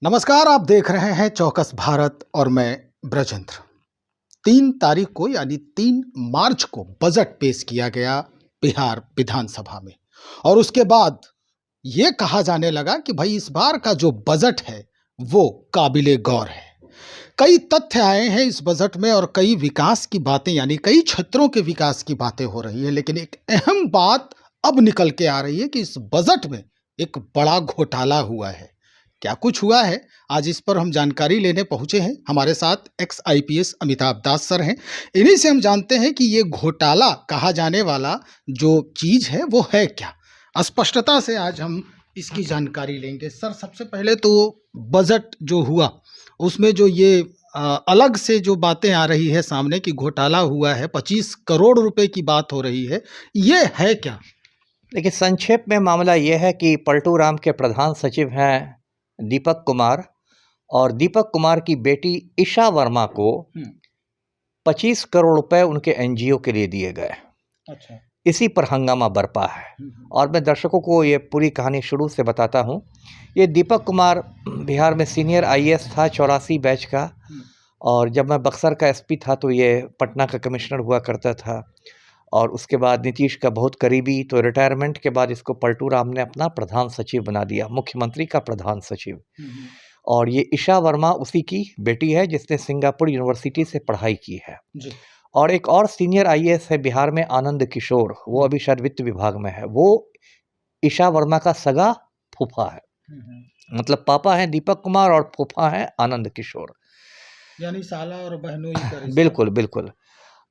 नमस्कार, आप देख रहे हैं चौकस भारत और मैं ब्रजेंद्र। 3 तारीख को यानी 3 मार्च को बजट पेश किया गया बिहार विधानसभा में और उसके बाद ये कहा जाने लगा कि भाई इस बार का जो बजट है वो काबिले गौर है। कई तथ्य आए हैं इस बजट में और कई विकास की बातें यानी कई क्षेत्रों के विकास की बातें हो रही है, लेकिन एक अहम बात अब निकल के आ रही है कि इस बजट में एक बड़ा घोटाला हुआ है। क्या कुछ हुआ है, आज इस पर हम जानकारी लेने पहुंचे हैं। हमारे साथ एक्स आईपीएस अमिताभ दास सर हैं। इन्हीं से हम जानते हैं कि ये घोटाला कहा जाने वाला जो चीज है वो है क्या। स्पष्टता से आज हम इसकी जानकारी लेंगे। सर, सबसे पहले तो बजट जो हुआ उसमें जो ये अलग से जो बातें आ रही है सामने कि घोटाला हुआ है, 25 करोड़ रुपए की बात हो रही है, ये है क्या? देखिए, संक्षेप में मामला ये है कि पलटू राम के प्रधान सचिव हैं दीपक कुमार, और दीपक कुमार की बेटी ईशा वर्मा को 25 करोड़ रुपए उनके एनजीओ के लिए दिए गए। अच्छा। इसी पर हंगामा बरपा है और मैं दर्शकों को ये पूरी कहानी शुरू से बताता हूँ। ये दीपक कुमार बिहार में सीनियर आईएएस था, 84 बैच का, और जब मैं बक्सर का एसपी था तो ये पटना का कमिश्नर हुआ करता था, और उसके बाद नीतीश का बहुत करीबी, तो रिटायरमेंट के बाद इसको पलटू राम ने अपना प्रधान सचिव बना दिया, मुख्यमंत्री का प्रधान सचिव। और ये ईशा वर्मा उसी की बेटी है जिसने सिंगापुर यूनिवर्सिटी से पढ़ाई की है जी। और एक और सीनियर आईएएस है बिहार में, आनंद किशोर, वो अभी शायद वित्त विभाग में है। वो ईशा वर्मा का सगा फूफा है। मतलब पापा हैं दीपक कुमार और फूफा हैं आनंद किशोर, यानी साला और बहनोई का रिश्ता। बिल्कुल बिल्कुल।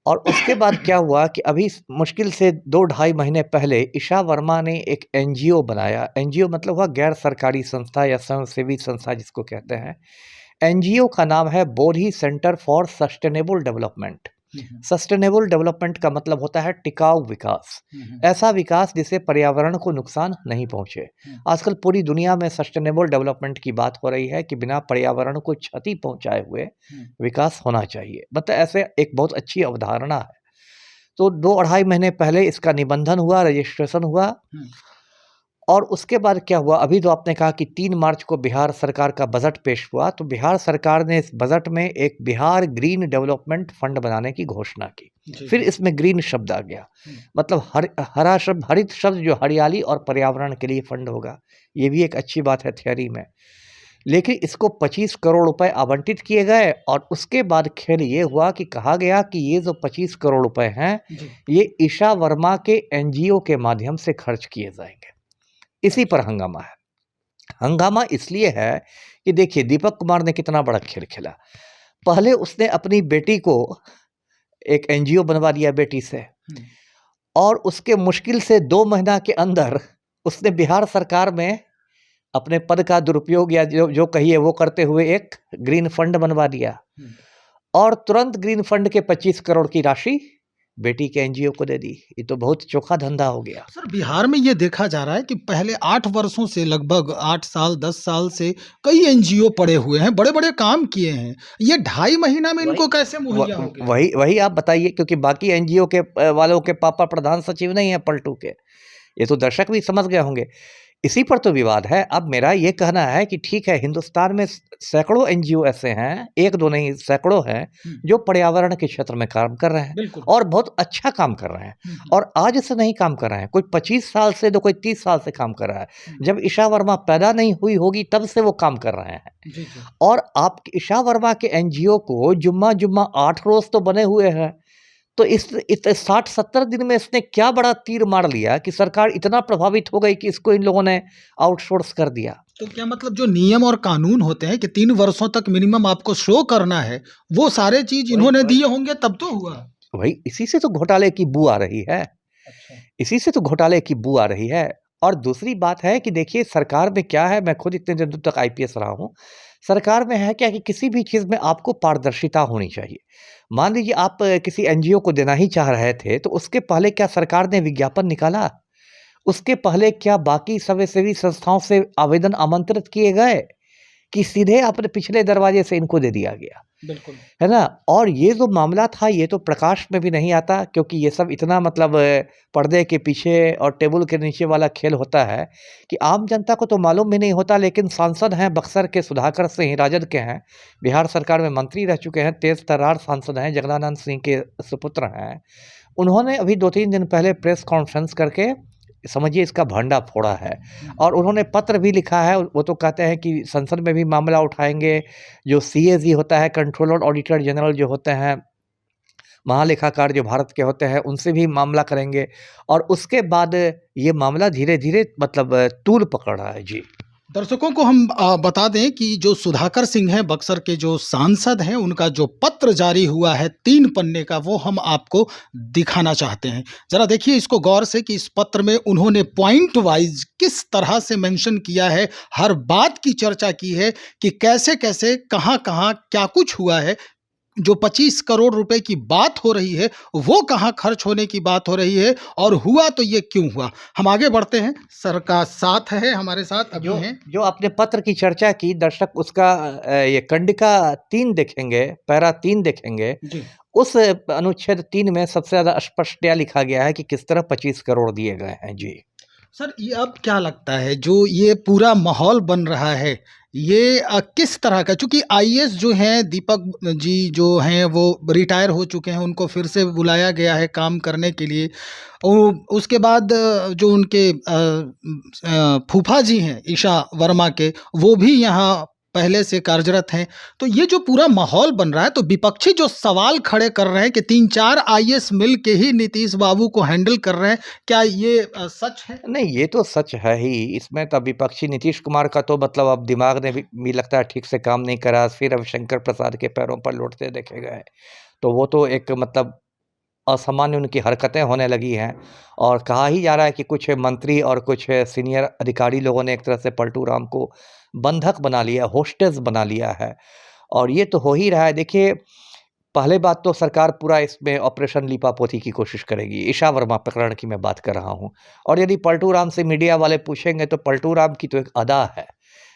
और उसके बाद क्या हुआ कि अभी मुश्किल से 2-2.5 महीने पहले ईशा वर्मा ने एक एनजीओ बनाया। एनजीओ मतलब हुआ गैर सरकारी संस्था या स्वयंसेवी संस्था जिसको कहते हैं। एनजीओ का नाम है Bodhi Centre for Sustainable Development. Sustainable development का मतलब होता है टिकाऊ विकास, ऐसा विकास जिससे पर्यावरण को नुकसान नहीं पहुंचे। आजकल पूरी दुनिया में सस्टेनेबल डेवलपमेंट की बात हो रही है कि बिना पर्यावरण को क्षति पहुंचाए हुए विकास होना चाहिए। मतलब ऐसे एक बहुत अच्छी अवधारणा है। तो 2-2.5 महीने पहले इसका निबंधन हुआ, रजिस्ट्रेशन हुआ, और उसके बाद क्या हुआ, अभी तो आपने कहा कि 3 मार्च को बिहार सरकार का बजट पेश हुआ, तो बिहार सरकार ने इस बजट में एक बिहार ग्रीन डेवलपमेंट फंड बनाने की घोषणा की। फिर इसमें ग्रीन शब्द आ गया, मतलब हरा शब्द, हरित शब्द, जो हरियाली और पर्यावरण के लिए फंड होगा। ये भी एक अच्छी बात है थियरी में। लेकिन इसको 25 करोड़ रुपए आवंटित किए गए, और उसके बाद खेल ये हुआ कि कहा गया कि ये जो 25 करोड़ रुपए हैं ये ईशा वर्मा के एनजीओ के माध्यम से खर्च किए जाएंगे। इसी पर हंगामा है। हंगामा इसलिए है कि देखिए दीपक कुमार ने कितना बड़ा खेल खेला। पहले उसने अपनी बेटी को एक एनजीओ बनवा दिया बेटी से, और उसके मुश्किल से 2 महीना के अंदर उसने बिहार सरकार में अपने पद का दुरुपयोग या जो कहिए वो करते हुए एक ग्रीन फंड बनवा दिया, और तुरंत ग्रीन फंड के 25 करोड़ की राशि बेटी के एनजीओ को दे दी। ये तो बहुत चोखा धंधा हो गया। सर, बिहार में ये देखा जा रहा है कि पहले 8 वर्षों से, लगभग 8 साल 10 साल से कई एनजीओ पड़े हुए हैं, बड़े बड़े काम किए हैं। ये 2.5 महीना में इनको कैसे मुहैया हो गया? वही आप बताइए, क्योंकि बाकी एनजीओ के वालों के पापा प्रधान सचिव नहीं है पलटू के, ये तो दर्शक भी समझ गए होंगे। इसी पर तो विवाद है। अब मेरा ये कहना है कि ठीक है, हिंदुस्तान में सैकड़ों एनजीओ ऐसे हैं, एक दो नहीं सैकड़ों हैं जो पर्यावरण के क्षेत्र में काम कर रहे हैं और बहुत अच्छा काम कर रहे हैं, और आज से नहीं काम कर रहे हैं। कोई 25 साल से तो कोई 30 साल से काम कर रहा है। जब ईशा वर्मा पैदा नहीं हुई होगी तब से वो काम कर रहे हैं। और आप ईशा वर्मा के एनजीओ को जुम्मा 8 रोज तो बने हुए हैं, तो इस 60-70 दिन में इसने क्या बड़ा तीर मार लिया कि सरकार इतना प्रभावित हो गई कि इसको इन लोगों ने आउटसोर्स कर दिया। तो क्या मतलब जो नियम और कानून होते हैं कि 3 वर्षों तक मिनिमम आपको शो करना है, वो सारे चीज इन्होंने दिए होंगे तब तो हुआ। वही, इसी से तो घोटाले की बू आ रही है। इसी से तो घोटाले की बू आ रही है। और दूसरी बात है कि देखिए सरकार में क्या है, मैं खुद इतने दिन तक आईपीएस रहा हूँ। सरकार में है क्या कि किसी भी चीज़ में आपको पारदर्शिता होनी चाहिए। मान लीजिए आप किसी एनजीओ को देना ही चाह रहे थे, तो उसके पहले क्या सरकार ने विज्ञापन निकाला? उसके पहले क्या बाकी स्वयंसेवी संस्थाओं से आवेदन आमंत्रित किए गए कि सीधे अपने पिछले दरवाजे से इनको दे दिया गया, बिल्कुल। है ना? और ये जो मामला था ये तो प्रकाश में भी नहीं आता, क्योंकि ये सब इतना मतलब पर्दे के पीछे और टेबल के नीचे वाला खेल होता है कि आम जनता को तो मालूम भी नहीं होता। लेकिन सांसद हैं बक्सर के सुधाकर सिंह, राजद के हैं, बिहार सरकार में मंत्री रह चुके हैं, तेज तर्रार सांसद हैं, जगदानंद सिंह के सुपुत्र हैं। उन्होंने अभी 2-3 दिन पहले प्रेस कॉन्फ्रेंस करके समझिए इसका भंडा फोड़ा है, और उन्होंने पत्र भी लिखा है। वो तो कहते हैं कि संसद में भी मामला उठाएंगे, जो सीएजी होता है, कंट्रोलर ऑडिटर जनरल जो होते हैं, महालेखाकार जो भारत के होते हैं, उनसे भी मामला करेंगे, और उसके बाद ये मामला धीरे धीरे मतलब तूल पकड़ रहा है। जी। दर्शकों को हम बता दें कि जो सुधाकर सिंह हैं, बक्सर के जो सांसद हैं, उनका जो पत्र जारी हुआ है 3 पन्ने का, वो हम आपको दिखाना चाहते हैं। जरा देखिए इसको गौर से कि इस पत्र में उन्होंने पॉइंट वाइज किस तरह से मेंशन किया है, हर बात की चर्चा की है कि कैसे कैसे कहाँ कहाँ क्या कुछ हुआ है। जो 25 करोड़ रुपए की बात हो रही है, वो कहाँ खर्च होने की बात हो रही है, और हुआ तो ये क्यों हुआ। हम आगे बढ़ते हैं, सर का साथ है, हमारे साथ अभी हैं। जो आपने पत्र की चर्चा की, दर्शक उसका ये कंडिका 3 देखेंगे, पैरा 3 देखेंगे। जी। उस अनुच्छेद 3 में सबसे ज़्यादा स्पष्टतया लिखा गया है कि किस तरह 25 करोड़ दिए गए हैं। जी। सर ये अब क्या लगता है जो ये पूरा माहौल बन रहा है, ये किस तरह का, चूंकि आईएएस जो हैं दीपक जी जो हैं वो रिटायर हो चुके हैं, उनको फिर से बुलाया गया है काम करने के लिए। उसके बाद जो उनके फूफा जी हैं ईशा वर्मा के, वो भी यहाँ पहले से कार्यरत हैं। तो ये जो पूरा माहौल बन रहा है, तो विपक्षी जो सवाल खड़े कर रहे हैं कि 3-4 आईएएस मिल के ही नीतीश बाबू को हैंडल कर रहे हैं, क्या ये सच है? नहीं, ये तो सच है ही। इसमें तो विपक्षी नीतीश कुमार का तो मतलब अब दिमाग ने भी लगता है ठीक से काम नहीं करा, फिर रविशंकर प्रसाद के पैरों पर लौटते देखे गए। तो वो तो एक मतलब असामान्य उनकी हरकतें होने लगी हैं, और कहा ही जा रहा है कि कुछ मंत्री और कुछ सीनियर अधिकारी लोगों ने एक तरह से पलटू राम को बंधक बना लिया, होस्टेस बना लिया है, और ये तो हो ही रहा है। देखिए, पहले बात तो सरकार पूरा इसमें ऑपरेशन लीपापोती की कोशिश करेगी। ईशा वर्मा प्रकरण की मैं बात कर रहा हूँ, और यदि पलटू राम से मीडिया वाले पूछेंगे तो पलटू राम की तो एक अदा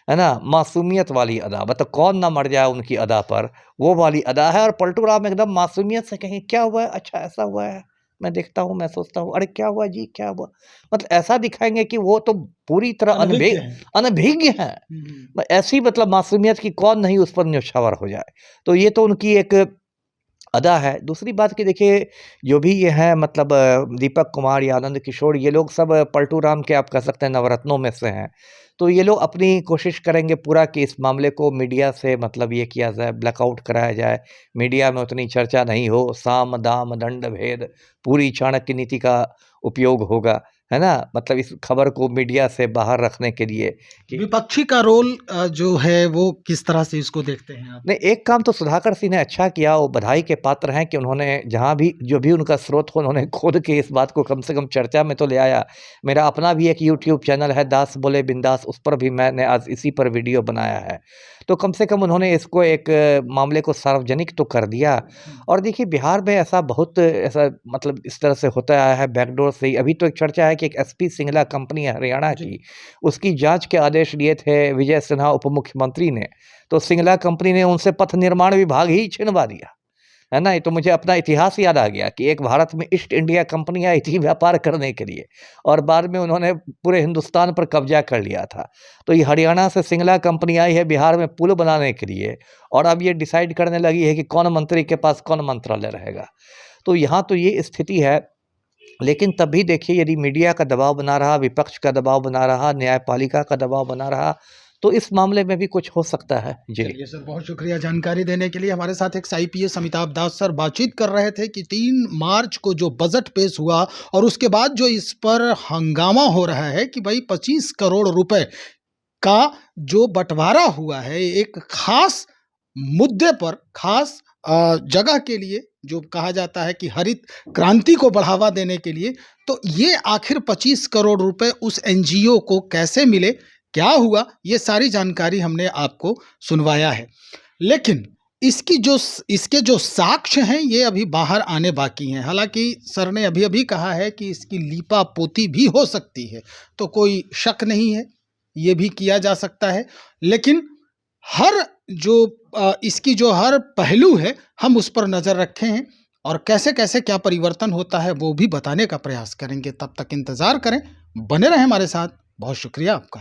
है ना? मासूमियत वाली अदा, मतलब कौन ना मर जाए उनकी अदा पर, वो वाली अदा है। और पलटू राम एकदम मासूमियत से कहें क्या हुआ है? अच्छा ऐसा हुआ है, मैं देखता हूँ, मैं सोचता हूँ, अरे क्या हुआ जी, क्या हुआ? मतलब ऐसा दिखाएँगे कि वो तो पूरी तरह अनभिज्ञ हैं। अनभिज्ञ हैं। ऐसी मतलब मासूमियत की कौन नहीं उस पर न्यौछावर हो जाए। तो ये तो उनकी एक अदा है। दूसरी बात कि देखिए, जो भी ये हैं मतलब दीपक कुमार या आनंद किशोर, ये लोग सब पलटू राम के आप कह सकते हैं नवरत्नों में से हैं। तो ये लोग अपनी कोशिश करेंगे पूरा कि इस मामले को मीडिया से मतलब ये किया जाए, ब्लैकआउट कराया जाए, मीडिया में उतनी चर्चा नहीं हो, साम, दाम, दंड, भेद, पूरी चाणक्य नीति का उपयोग होगा, है ना? मतलब इस खबर को मीडिया से बाहर रखने के लिए कि विपक्षी का रोल जो है वो किस तरह से इसको देखते हैं आप? नहीं, एक काम तो सुधाकर सिंह ने अच्छा किया, वो बधाई के पात्र हैं कि उन्होंने जहाँ भी जो भी उनका स्रोत हो, उन्होंने खोद के इस बात को कम से कम चर्चा में तो ले आया। मेरा अपना भी एक यूट्यूब चैनल है, दास बोले बिंदास, उस पर भी मैंने आज इसी पर वीडियो बनाया है। तो कम से कम उन्होंने इसको एक मामले को सार्वजनिक तो कर दिया। और देखिए, बिहार में ऐसा बहुत ऐसा मतलब इस तरह से होता आया है बैकडोर से ही। अभी तो एक चर्चा है कि एक एसपी सिंगला कंपनी है हरियाणा जी। की, उसकी जाँच के आदेश दिए थे विजय सिन्हा उप मुख्यमंत्री ने। तो सिंगला कंपनी ने उनसे पथ निर्माण विभाग ही छिनवा दिया, है ना? ये तो मुझे अपना इतिहास याद आ गया कि एक भारत में ईस्ट इंडिया कंपनी आई थी व्यापार करने के लिए, और बाद में उन्होंने पूरे हिंदुस्तान पर कब्जा कर लिया था। तो ये हरियाणा से सिंगला कंपनी आई है बिहार में पुल बनाने के लिए, और अब ये डिसाइड करने लगी है कि कौन मंत्री के पास कौन मंत्रालय रहेगा। तो यहाँ तो ये स्थिति है। लेकिन तब भी देखिए, यदि मीडिया का दबाव बना रहा, विपक्ष का दबाव बना रहा, न्यायपालिका का दबाव बना रहा, तो इस मामले में भी कुछ हो सकता है। जी। चलिए सर, बहुत शुक्रिया जानकारी देने के लिए। हमारे साथ एक आईपीएस अमिताभ दास सर बातचीत कर रहे थे कि 3 मार्च को जो बजट पेश हुआ, और उसके बाद जो इस पर हंगामा हो रहा है कि भाई 25 करोड़ रुपए का जो बंटवारा हुआ है एक खास मुद्दे पर, खास जगह के लिए, जो कहा जाता है कि हरित क्रांति को बढ़ावा देने के लिए, तो ये आखिर 25 करोड़ रुपए उस एनजीओ को कैसे मिले, क्या हुआ, ये सारी जानकारी हमने आपको सुनवाया है। लेकिन इसके जो साक्ष्य हैं ये अभी बाहर आने बाकी हैं। हालांकि सर ने अभी कहा है कि इसकी लीपापोती भी हो सकती है, तो कोई शक नहीं है, ये भी किया जा सकता है। लेकिन हर जो इसकी जो हर पहलू है हम उस पर नज़र रखे हैं और कैसे-कैसे क्या परिवर्तन होता है वो भी बताने का प्रयास करेंगे। तब तक इंतज़ार करें, बने रहें हमारे साथ। बहुत शुक्रिया आपका।